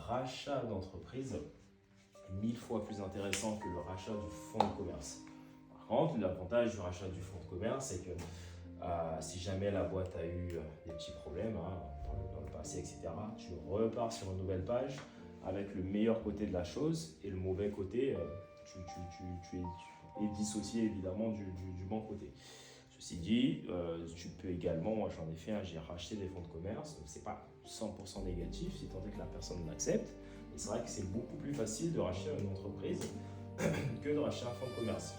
rachat d'entreprise est 1000 fois plus intéressant que le rachat du fonds de commerce. Par contre, l'avantage du rachat du fonds de commerce, c'est que si jamais la boîte a eu des petits problèmes dans le passé, etc., tu repars sur une nouvelle page avec le meilleur côté de la chose et le mauvais côté, tu es dissocié évidemment du bon côté. Ceci dit, tu peux également, moi j'en ai fait, j'ai racheté des fonds de commerce, donc c'est pas 100% négatif si tant est que la personne l'accepte. Et c'est vrai que c'est beaucoup plus facile de racheter une entreprise que de racheter un fonds de commerce.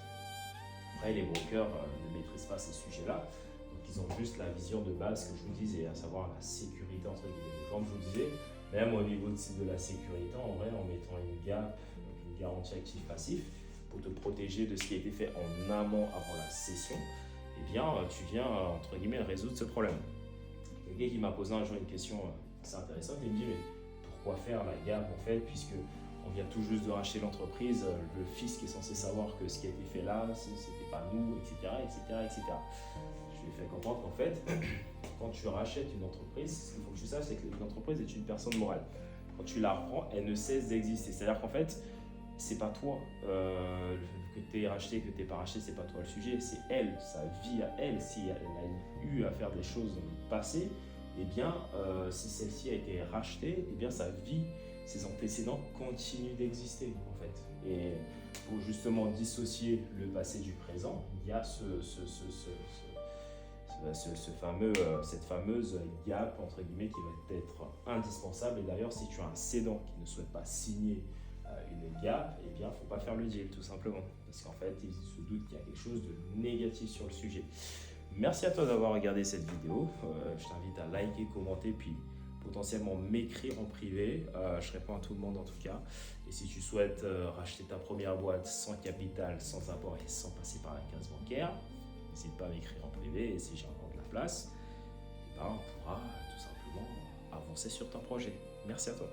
Après, les brokers ne maîtrisent pas ces sujets-là, donc ils ont juste la vision de base que je vous disais, à savoir la sécurité entre guillemets. Comme je vous disais, même au niveau de la sécurité, en vrai, en mettant une garantie actif-passif, pour te protéger de ce qui a été fait en amont avant la cession, eh bien, tu viens, entre guillemets, résoudre ce problème. Quelqu'un qui m'a posé un jour une question assez intéressante, il me dit, mais pourquoi faire la gap en fait, puisque on vient tout juste de racheter l'entreprise, le fisc est censé savoir que ce qui a été fait là, c'était pas nous, etc., etc., etc. Je lui ai fait comprendre qu'en fait, quand tu rachètes une entreprise, ce qu'il faut que tu saches, c'est que l'entreprise est une personne morale. Quand tu la reprends, elle ne cesse d'exister. C'est-à-dire qu'en fait, c'est pas toi que tu es racheté, que tu n'es pas racheté, c'est pas toi le sujet, c'est elle, sa vie à elle. Si elle a eu à faire des choses dans le passé, eh bien, si celle-ci a été rachetée, eh bien, sa vie, ses antécédents continuent d'exister en fait. Et pour justement dissocier le passé du présent, il y a cette fameuse gap entre guillemets qui va être indispensable. Et d'ailleurs, si tu as un cédant qui ne souhaite pas signer une gap, eh bien, il ne faut pas faire le deal tout simplement. Parce qu'en fait, il se doute qu'il y a quelque chose de négatif sur le sujet. Merci à toi d'avoir regardé cette vidéo. Je t'invite à liker, commenter, puis potentiellement m'écrire en privé. Je réponds à tout le monde en tout cas. Et si tu souhaites racheter ta première boîte sans capital, sans apport et sans passer par la case bancaire, n'hésite pas à m'écrire en privé. Et si j'ai encore de la place, eh ben, on pourra tout simplement avancer sur ton projet. Merci à toi.